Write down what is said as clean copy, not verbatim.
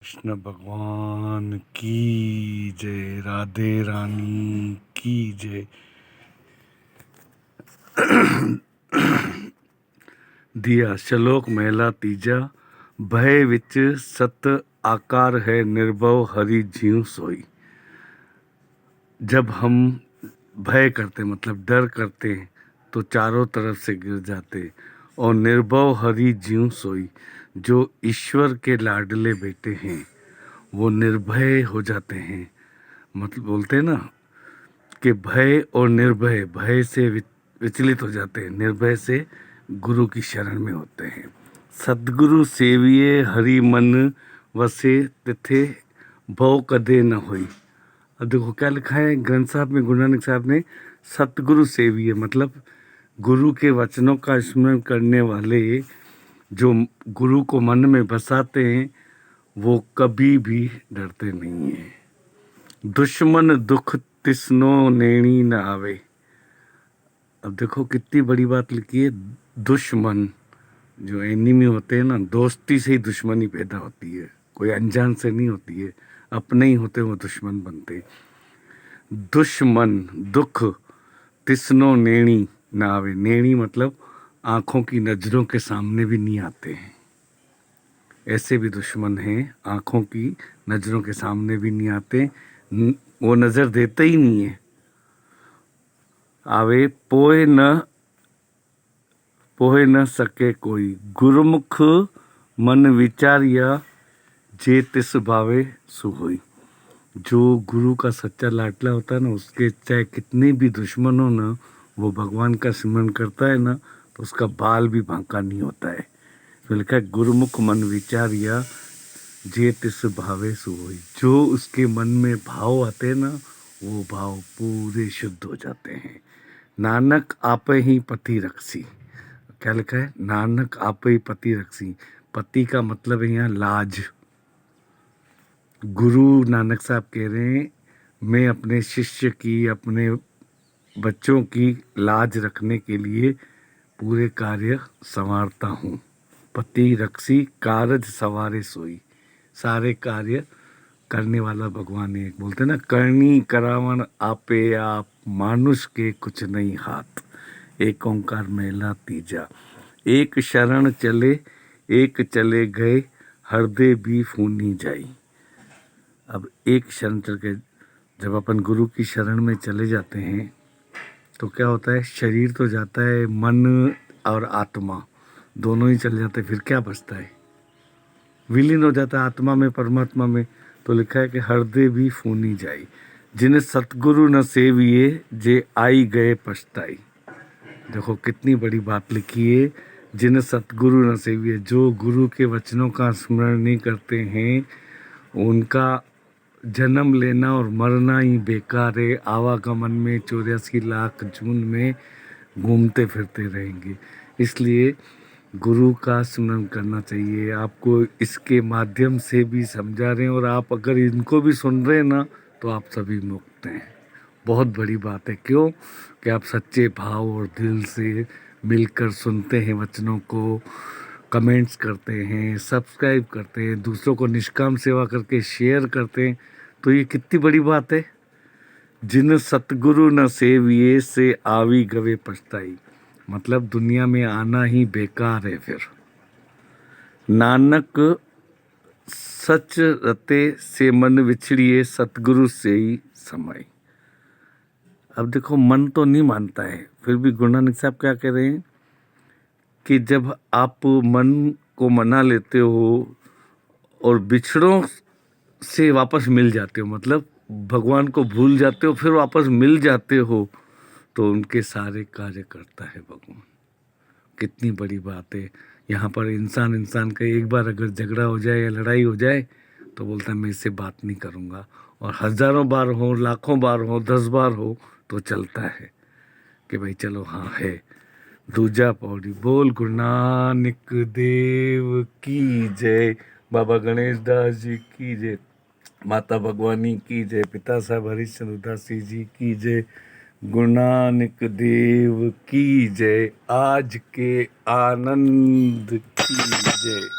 कृष्ण भगवान की जय, राधे रानी की जय। दिया श्लोक महला तीजा। भय विच सत आकार है, निर्भव हरि जीव सोई। जब हम भय करते मतलब डर करते हैं तो चारों तरफ से गिर जाते, और निर्भव हरि जीव सोई, जो ईश्वर के लाडले बेटे हैं वो निर्भय हो जाते हैं। मतलब बोलते हैं ना कि भय और निर्भय, भय से विचलित हो जाते हैं, निर्भय से गुरु की शरण में होते हैं। सद्गुरु सेविये हरि मन वसे, तिथे भव कदे न होई। अब देखो क्या लिखा है ग्रंथ साहब में, गुरु नानक साहब ने, सतगुरु सेविये मतलब गुरु के वचनों का स्मरण करने वाले जो गुरु को मन में बसाते हैं वो कभी भी डरते नहीं हैं। दुश्मन दुख तिसनो नेणी न आवे। अब देखो कितनी बड़ी बात लिखी है। दुश्मन, जो एनिमी होते हैं ना, दोस्ती से ही दुश्मनी पैदा होती है, कोई अनजान से नहीं होती है, अपने ही होते वो दुश्मन बनते। दुश्मन दुख तिसनो नेणी न आवे। नेणी मतलब आंखों की नजरों के सामने भी नहीं आते हैं। ऐसे भी दुश्मन हैं, आंखों की नजरों के सामने भी नहीं आते, वो नजर देते ही नहीं है। आवे पोहे न सके कोई, गुरुमुख मन विचारिया, जे तिस भावे सु होई। जो गुरु का सच्चा लाडला होता है ना, उसके चाहे कितने भी दुश्मन हो ना, वो भगवान का स्मरण करता है ना तो उसका बाल भी बांका नहीं होता है। तो लिखा है गुरुमुख मन विचारिया, जे तिस भावे सु होई। जो उसके मन में भाव आते हैं ना, वो भाव पूरे शुद्ध हो जाते हैं। नानक आपे ही पति रखसी। क्या लिखा है? नानक आपे ही पति रखसी। पति का मतलब है यहाँ लाज। गुरु नानक साहब कह रहे हैं, मैं अपने शिष्य की, अपने बच्चों की लाज रखने के लिए पूरे कार्य संवारता हूँ। पति रक्षी कारज सवारे सोई। सारे कार्य करने वाला भगवान है। बोलते ना, करनी करावन आपे आप, मानुष के कुछ नहीं हाथ। एक ओंकार महला तीजा। एक शरण चले एक चले गए, हृदय भी फूनी जाई। अब एक शरण चल के जब अपन गुरु की शरण में चले जाते हैं तो क्या होता है, शरीर तो जाता है, मन और आत्मा दोनों ही चले जाते हैं, फिर क्या बचता है? विलीन हो जाता है आत्मा में, परमात्मा में। तो लिखा है कि हृदय भी फूनी जाई, जिन्हें सतगुरु न सेविये, जे आई गए पछताई। देखो कितनी बड़ी बात लिखी है, जिन्हें सतगुरु न सेविये, जो गुरु के वचनों का स्मरण नहीं करते हैं उनका जन्म लेना और मरना ही बेकार है। आवागमन में 84 लाख जून में घूमते फिरते रहेंगे। इसलिए गुरु का स्मरण करना चाहिए। आपको इसके माध्यम से भी समझा रहे हैं, और आप अगर इनको भी सुन रहे हैं ना तो आप सभी मुक्त हैं। बहुत बड़ी बात है। क्यों? कि आप सच्चे भाव और दिल से मिलकर सुनते हैं वचनों को, कमेंट्स करते हैं, सब्सक्राइब करते हैं, दूसरों को निष्काम सेवा करके शेयर करते हैं। तो ये कितनी बड़ी बात है। जिन सतगुरु न सेविये, से आवी गवे पछताई। मतलब दुनिया में आना ही बेकार है फिर। नानक सच रते, से मन विछड़िए, सतगुरु से ही समय। अब देखो मन तो नहीं मानता है, फिर भी गुरु नानक साहब क्या कह रहे हैं कि जब आप मन को मना लेते हो और बिछड़ों से वापस मिल जाते हो, मतलब भगवान को भूल जाते हो फिर वापस मिल जाते हो, तो उनके सारे कार्य करता है भगवान। कितनी बड़ी बात है। यहाँ पर इंसान का एक बार अगर झगड़ा हो जाए या लड़ाई हो जाए तो बोलता है मैं इससे बात नहीं करूँगा, और हजारों बार हो, लाखों बार हो, 10 बार हो तो चलता है कि भाई चलो हाँ है। दूजा पौड़ी। बोल गुरु नानक देव की जय, बाबा गणेश दास जी की जय, माता भगवानी की जय, पिता साहब हरिश्चंद्र उदासी जी की जय, गुरु नानक देव की जय, आज के आनंद की जय।